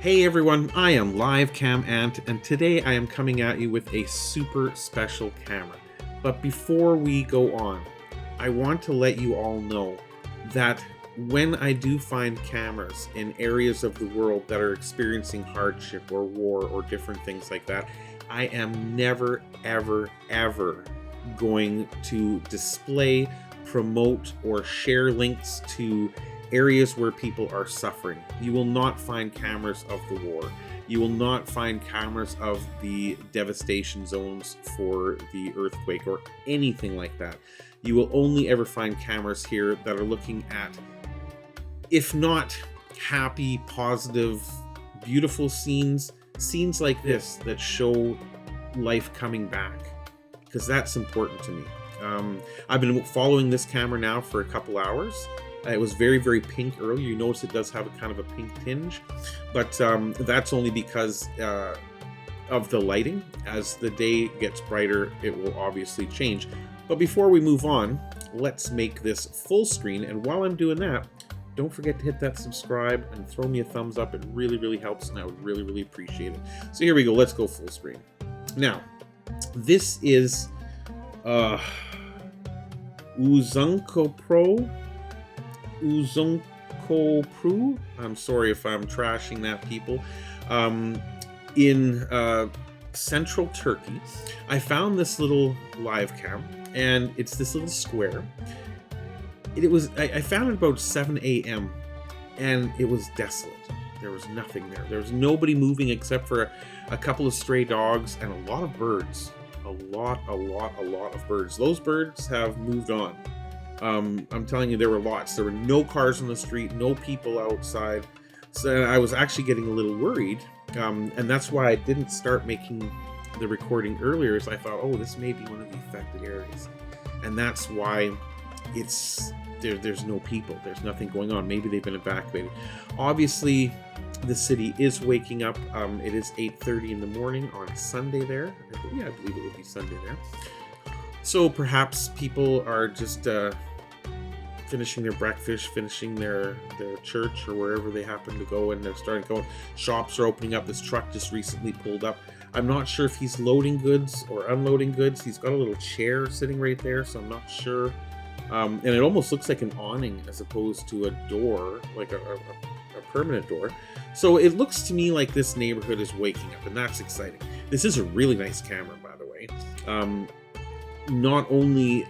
Hey everyone, I am livecamant, and today I am coming at you with a super special camera. But before we go on, I want to let you all know that when I do find cameras in areas of the world that are experiencing hardship or war or different things like that, I am never, ever going to display, promote, or share links to areas where people are suffering. You will not find cameras of the war. You will not find cameras of the devastation zones for the earthquake or anything like that. You will only ever find cameras here that are looking at, if not happy, positive, beautiful scenes like this that show life coming back, because that's important to me. I've been following this camera now for a couple hours. It was very pink earlier. You notice it does have a kind of a pink tinge, but that's only because of the lighting. As the day gets brighter, it will obviously change. But before we move on, let's make this full screen. And while I'm doing that, don't forget to hit that subscribe and throw me a thumbs up. It really helps, and I would really appreciate it. So here we go. Let's go full screen. Now, this is Uzunkopru. I'm sorry if I'm trashing that, people. In central Turkey, I found this little live cam, and it's this little square. I found it about 7 a.m. and it was desolate. There was nothing there. There was nobody moving except for a couple of stray dogs and a lot of birds. A lot of birds. Those birds have moved on. I'm telling you, there were lots. There were no cars on the street, no people outside. So I was actually getting a little worried, and that's why I didn't start making the recording earlier. As I thought, oh, this may be one of the affected areas, and that's why it's there. There's no people. There's nothing going on. Maybe they've been evacuated. Obviously, the city is waking up. It is 8:30 in the morning on Sunday there. Yeah, I believe it would be Sunday there. So perhaps people are just finishing their breakfast, finishing their church or wherever they happen to go, and they're starting to go. Shops are opening up. This truck just recently pulled up. I'm not sure if he's loading goods or unloading goods. He's got a little chair sitting right there, so I'm not sure. And it almost looks like an awning as opposed to a door, like a permanent door. So it looks to me like this neighborhood is waking up, and that's exciting. This is a really nice camera, by the way. Not only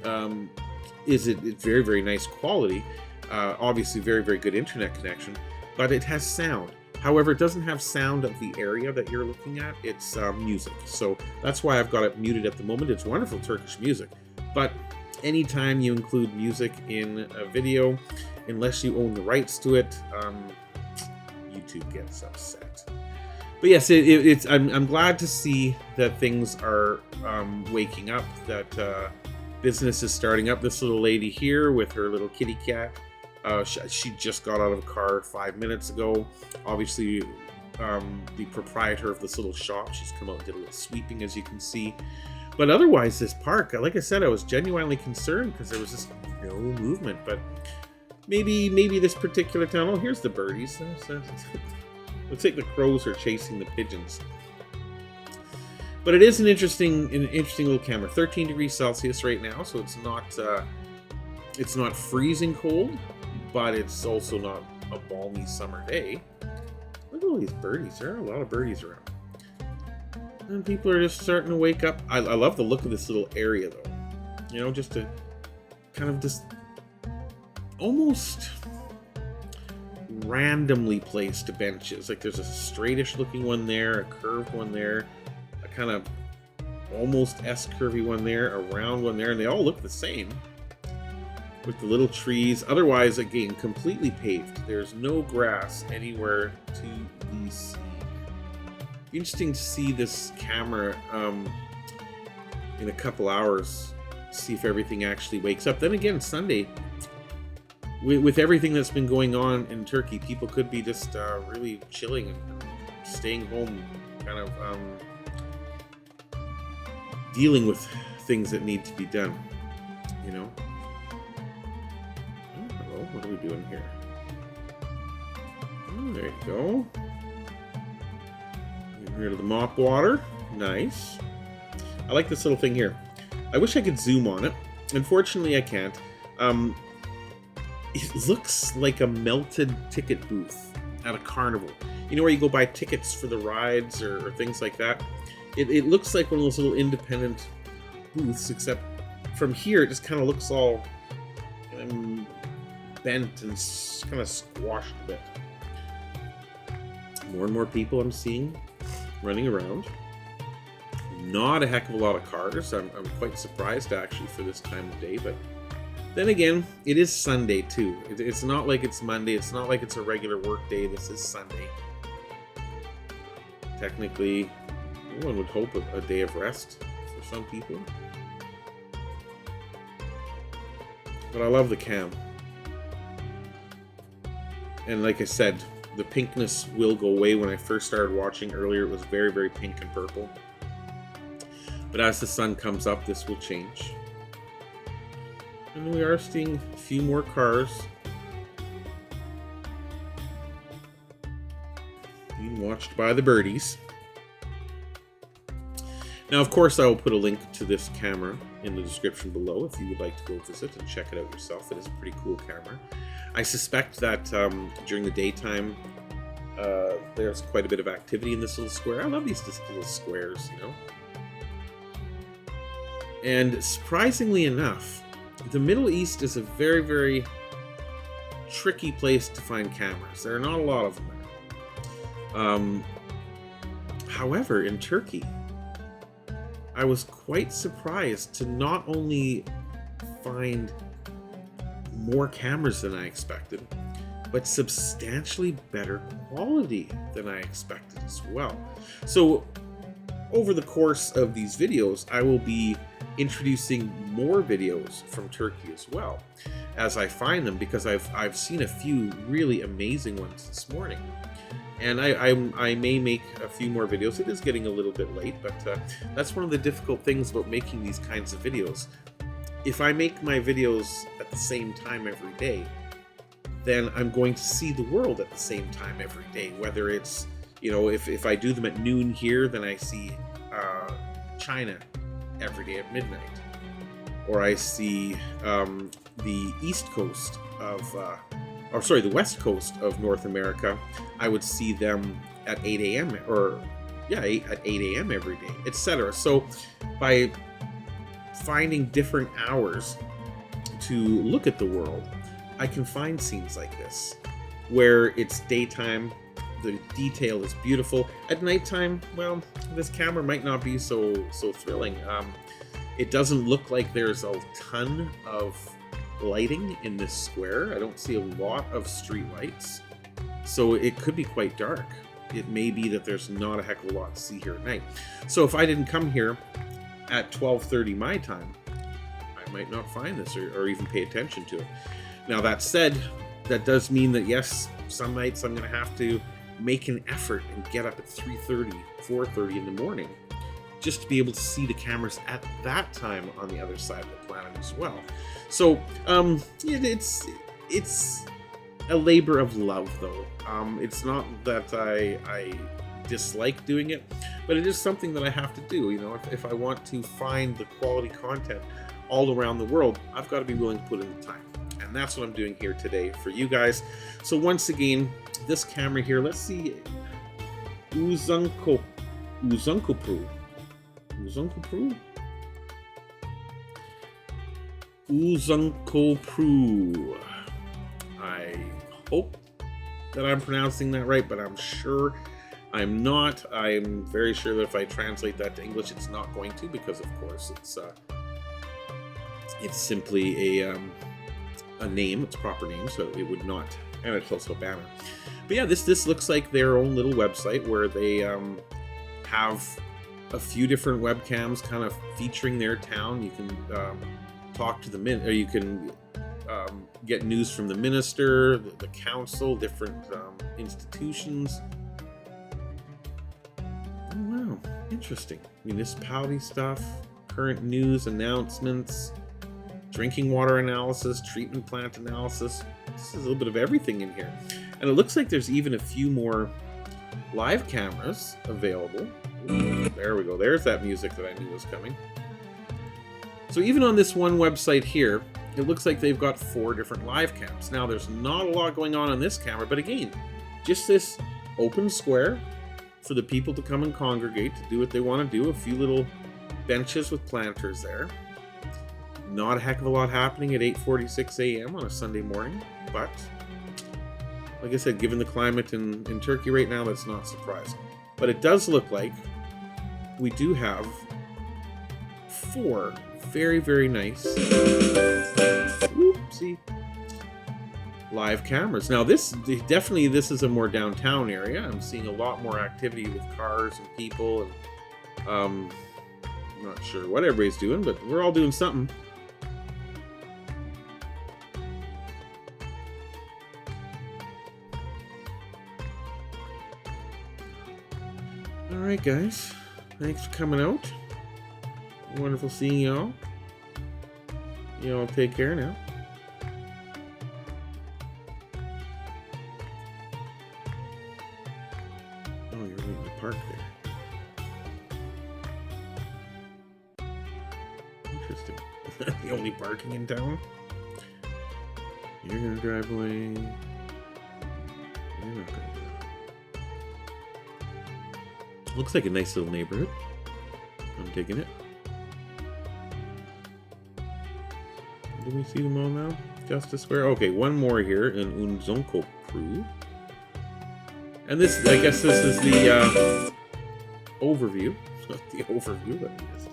is it very nice quality, obviously very good internet connection, but it has sound. However, it doesn't have sound of the area that you're looking at. It's music. So that's why I've got it muted at the moment. It's wonderful Turkish music, but anytime you include music in a video, unless you own the rights to it, YouTube gets upset. But yes, I'm glad to see that things are waking up, that business is starting up. This little lady here with her little kitty cat, she just got out of a car 5 minutes ago. Obviously, the proprietor of this little shop, she's come out and did a little sweeping, as you can see. But otherwise, this park, like I said, I was genuinely concerned because there was just no movement. But maybe this particular town. Oh, here's the birdies. Looks like the crows are chasing the pigeons. But it is an interesting little camera. 13 degrees Celsius right now, so it's not freezing cold, but it's also not a balmy summer day. Look at all these birdies. There are a lot of birdies around. And people are just starting to wake up. I love the look of this little area, though. You know, just a kind of just almost randomly placed benches. Like there's a straightish looking one there, a curved one there, a kind of almost S-curvy one there, a round one there, and they all look the same with the little trees. Otherwise, again, completely paved. There's no grass anywhere to be seen. Interesting to see this camera in a couple hours, see if everything actually wakes up. Then again, Sunday, with everything that's been going on in Turkey, people could be just really chilling and staying home, kind of dealing with things that need to be done, you know? Oh, hello, what are we doing here? Oh, there you go. Rid of the mop water. Nice. I like this little thing here. I wish I could zoom on it. Unfortunately, I can't. It looks like a melted ticket booth at a carnival. You know, where you go buy tickets for the rides or things like that? It looks like one of those little independent booths, except from here it just kind of looks all bent and kind of squashed a bit. More and more people I'm seeing running around. Not a heck of a lot of cars. I'm quite surprised actually for this time of day, but then again, it is Sunday too. It's not like it's Monday. It's not like it's a regular work day. This is Sunday. Technically, one would hope a day of rest for some people. But I love the cam. And like I said, the pinkness will go away. When I first started watching earlier, it was very, very pink and purple. But as the sun comes up, this will change. And we are seeing a few more cars being watched by the birdies. Now, of course, I will put a link to this camera in the description below if you would like to go visit and check it out yourself. It is a pretty cool camera. I suspect that during the daytime, there's quite a bit of activity in this little square. I love these little squares, you know. And surprisingly enough, the Middle East is a very, very tricky place to find cameras. There are not a lot of them there. However, in Turkey, I was quite surprised to not only find more cameras than I expected, but substantially better quality than I expected as well. So over the course of these videos, I will be introducing more videos from Turkey as well as I find them, because I've seen a few really amazing ones this morning. And I may make a few more videos. It is getting a little bit late, but that's one of the difficult things about making these kinds of videos. If I make my videos at the same time every day, then I'm going to see the world at the same time every day. Whether it's, you know, if I do them at noon here, then I see China every day at midnight. Or I see the east coast of, the west coast of North America. I would see them at 8 a.m. at 8 a.m. every day, etc. So by finding different hours to look at the world, I can find scenes like this where it's daytime, the detail is beautiful. At nighttime, well, this camera might not be so thrilling. It doesn't look like there's a ton of lighting in this square. I don't see a lot of street lights, so it could be quite dark. It may be that there's not a heck of a lot to see here at night. So if I didn't come here at 12:30 my time, I might not find this or even pay attention to it. Now that said, that does mean that yes, some nights I'm going to have to make an effort and get up at 3:30, 4:30 in the morning just to be able to see the cameras at that time on the other side of the planet as well. So it's a labor of love, though. It's not that I dislike doing it, but it is something that I have to do. You know, if I want to find the quality content all around the world, I've got to be willing to put in the time. And that's what I'm doing here today for you guys. So once again, this camera here, let's see, Uzunkopru. Uzunkopru. I hope that I'm pronouncing that right, but I'm sure I'm not. I'm very sure that if I translate that to English, it's not going to, because of course it's simply a name, its proper name, so it would not, and it's also a banner. But yeah, this looks like their own little website where they have a few different webcams kind of featuring their town. You can talk to or you can get news from the minister, the council, different institutions. Oh wow, interesting. Municipality stuff, current news, announcements, drinking water analysis, treatment plant analysis. This is a little bit of everything in here. And it looks like there's even a few more live cameras available. Ooh, there we go. There's that music that I knew was coming. So even on this one website here, it looks like they've got 4 different live cams. Now, there's not a lot going on this camera, but again, just this open square for the people to come and congregate to do what they want to do. A few little benches with planters there. Not a heck of a lot happening at 8:46 a.m. on a Sunday morning, but like I said, given the climate in Turkey right now, that's not surprising. But it does look like we do have 4 very, very nice live cameras. Now this is a more downtown area. I'm seeing a lot more activity with cars and people, and I'm not sure what everybody's doing, but we're all doing something. Alright guys, thanks for coming out. Wonderful seeing y'all. Y'all take care now. Oh, you're waiting to park there. Interesting. The only parking in town? You're gonna drive away. You're not gonna. Looks like a nice little neighborhood. I'm digging it. Did we see them all now? Justice Square. Okay, one more here in Uzunkopru. And this, I guess this is the overview. Not the overview, but just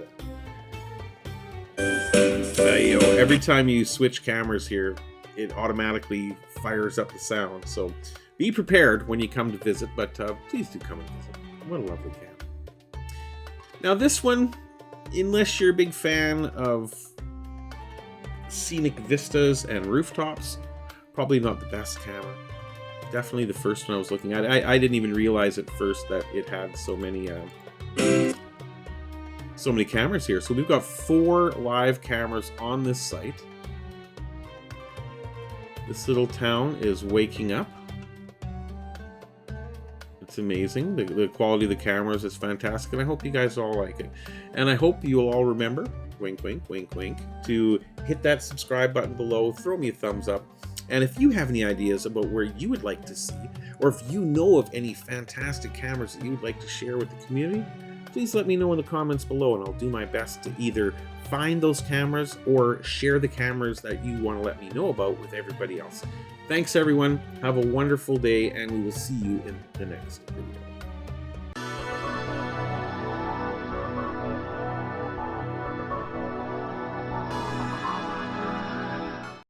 every time you switch cameras here, it automatically fires up the sound. So be prepared when you come to visit, but please do come and visit. What a lovely camp. Now this one, unless you're a big fan of scenic vistas and rooftops, probably not the best camera. Definitely the first one I was looking at. I didn't even realize at first that it had so many cameras here. So we've got 4 live cameras on this site. This little town is waking up. It's amazing. The quality of the cameras is fantastic, and I hope you guys all like it. And I hope you'll all remember, wink, wink, wink, wink, to hit that subscribe button below, throw me a thumbs up. And if you have any ideas about where you would like to see, or if you know of any fantastic cameras that you would like to share with the community, please let me know in the comments below, and I'll do my best to either find those cameras or share the cameras that you want to let me know about with everybody else. Thanks everyone, have a wonderful day, and we will see you in the next video.